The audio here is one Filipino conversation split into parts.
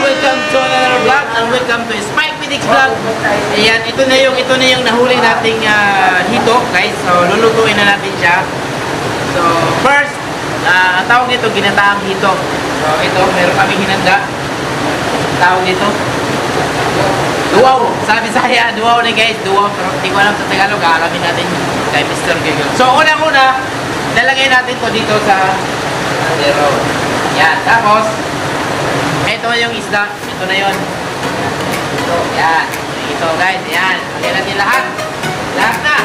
welcome to another vlog and welcome to Spike Phoenix Vlog. Ayan, ito na yung nahuli nating hito, guys. So lulutuin na natin siya. So first, ang tawag nito ginataang hito. So ito, meron kami hinanda. Tawag nito duwaw. Sabi saya, duwaw na guys, duwaw. Pero hindi ko alam sa Tagalog, aalamin natin kay Mr. Giggle. So unang-una, lalagay natin to dito sa zero. Yan, tapos ito yung isda. Ito na yun. Ito, yan. Ito guys, yan. Lagyan natin lahat. Lahat na.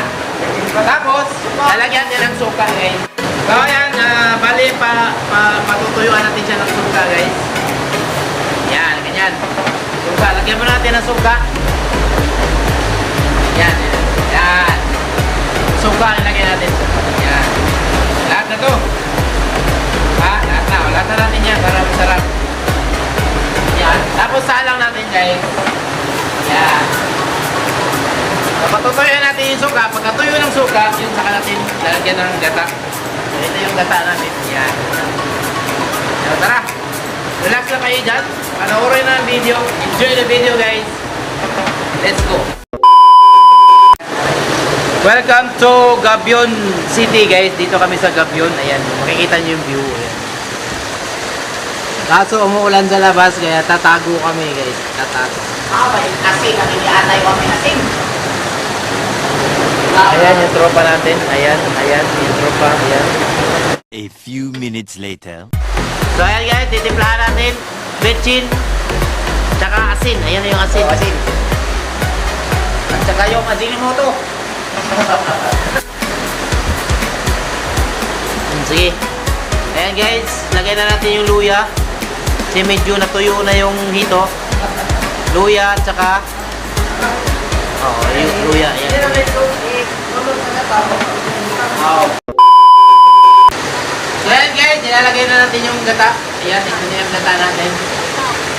Tapos, lalagyan din ng suka guys. So yan, bali patutuyuan natin siya ng suka guys. Yan, ganyan. Suka, lagyan mo natin ng suka. Yan, yan. Suka, lagyan natin. Yan. Lahat na to. Lahat na. Lahat na natin yan para masarap. Yan. Tapos salang natin guys. Yan. So, patutuyuan natin yung suka. Pagkatuyo ng suka, yun saka natin lalagyan ng gata. Ito yung gata natin. Yan. So, tara. Relax lang kayo dyan. Panoorin na ang video. Enjoy the video guys. Let's go. Welcome to Gabion City guys. Dito kami sa Gabion. Ayan. Makikita nyo yung view. Ayan. Kaso umuulan sa labas kaya tatago kami guys. Tatago. Asing, kami ni Anay kami asing. Ayan yung tropa natin. Ayan. Ayan. Yung tropa. Ayan. A few minutes later. So ayan guys. Titimplahan natin. Betchin. Tsaka asin. Ayan yung asin. Asin. At saka yung Ajinomoto. Sige. Ayan guys. Lagay na natin yung luya. Kasi medyo natuyo na yung hito. Luya, tsaka yung luya. Ayan. So ayan guys, nilalagay na natin yung gata. Ayan, ito na yung gata natin.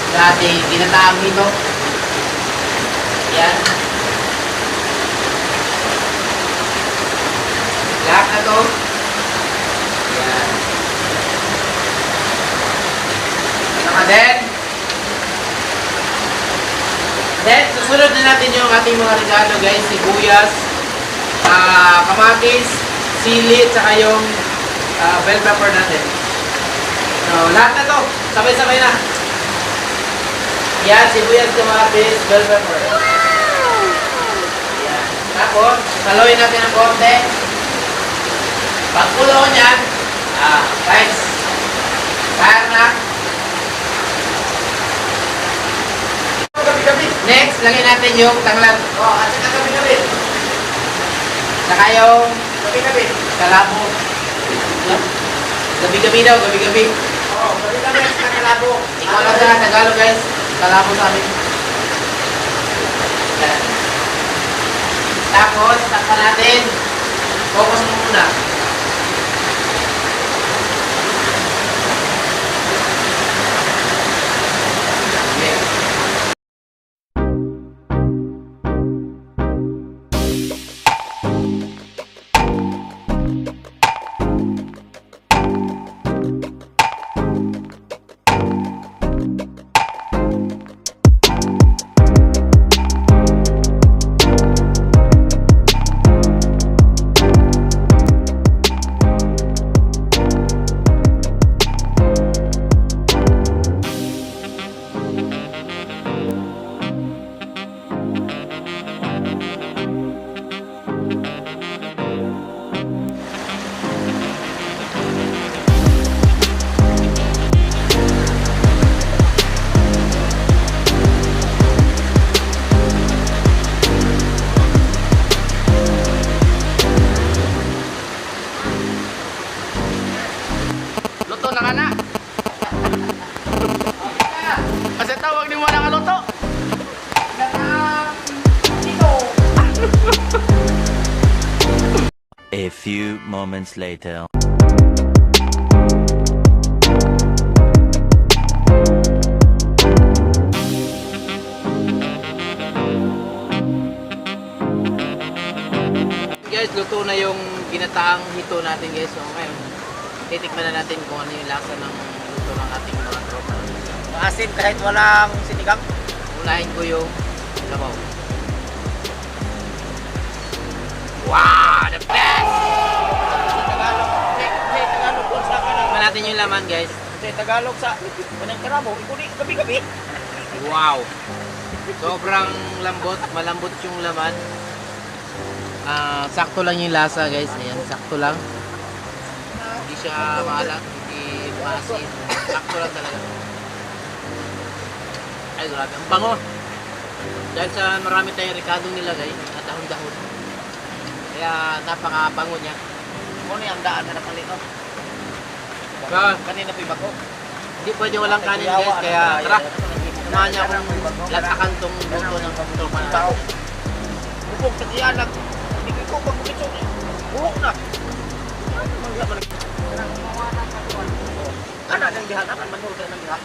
Sa ating ginataang hito. Ayan. Lahat na to. Ayan. Saka then, susunod na natin yung ating mga regalo guys, sibuyas, kamatis, sili, saka yung bell pepper natin. So, lahat na to, sabay-sabay na. Yan, sibuyas, kamatis, bell pepper. Yan. Tapos, saluin natin ng konti. Pagkulo niyan, guys, fire na. Next, lagyan natin yung tanglad. At saka gabi-gabi. Saka yung Gabi-gabi. kalabo. Gabi-gabi daw, gabi-gabi. Gabi-gabi at saka kalabo. Ikaw lang sa Tagalog guys. Kalabo sa amin. Yan. Tapos, takpan natin. Focus mo muna. Luto na ka na. Kasi tawag ni mo na kaluto. A few moments later. Guys, luto na yung ginataang hito natin guys. So ngayon, titikman na natin kung ano yung lasa ng Ito lang ating mga tropa. Maasim kahit walang sinigang. Unahin ko yung sabaw. Wow! The best! Tagalog. Say Tagalog kung sa kanang. Tignan natin yung laman, guys. Say Tagalog sa kanang karamo. Ikuli gabi-gabi. Wow! Sobrang lambot. Malambot yung laman. Sakto lang yung lasa, guys. Ayan, sakto lang. Hindi siya maalat. Hindi maasin. Sakto lang talaga. Ay, grabe. Ang bango. Dahil sa marami tayong ricadong nilagay at dahon-dahon. Kaya napakabango niya. Ano yung daan na nakalino? Kanina pa bako. Hindi pwede walang kanin, guys. Kaya tara. Samahan niya akong latakan tong luto ng tropa natin. Bubog sa diyalag. Hindi ko pag-bukitso niya. Buhok na. Ano ang dihan? Akan manhul ka ng dihan?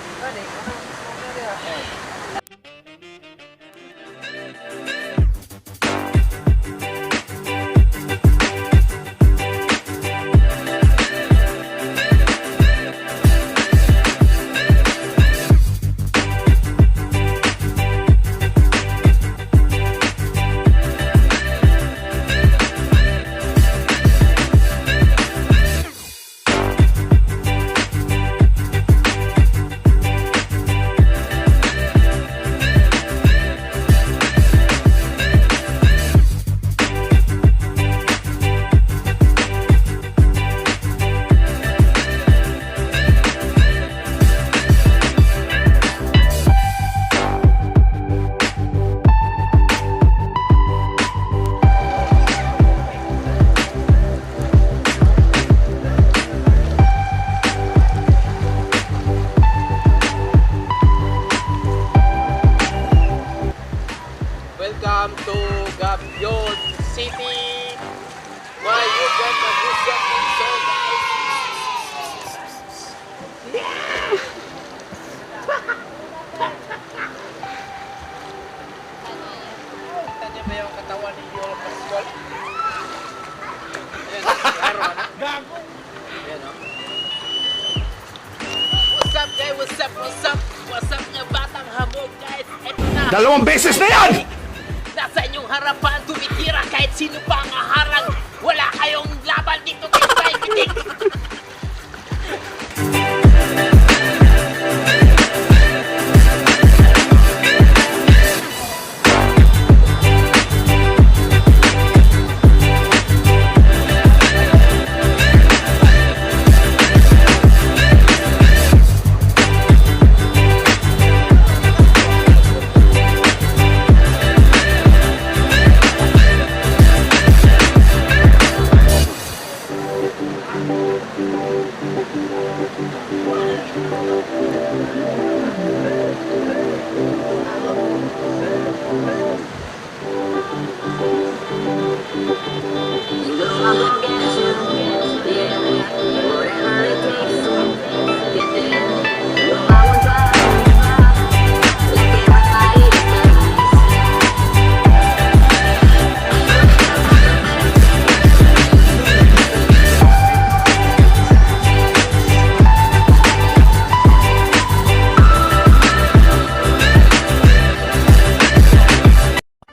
Welcome to Gabion City. Why you get a good shopping show, guys? Kita niyo ba yung katawan ni Yolo Pascual? Ayan, araw na. Gago! Ayan, oh. What's up, guys? What's up? What's up? What's up, nga batang hamog, guys? Eto na! Dalawang beses na yan! Nasa inyong harapan, tumitira kahit sino pa ang harang. Wala kayong laban dito kay Spike Pitik.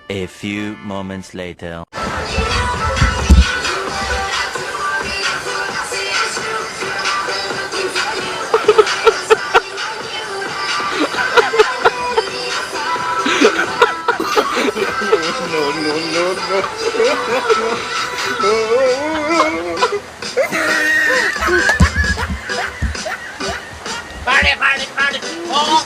A few moments later. Party! Oh!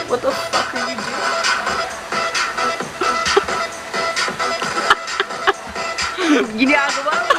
What the fuck are you doing? Ginagawa mo.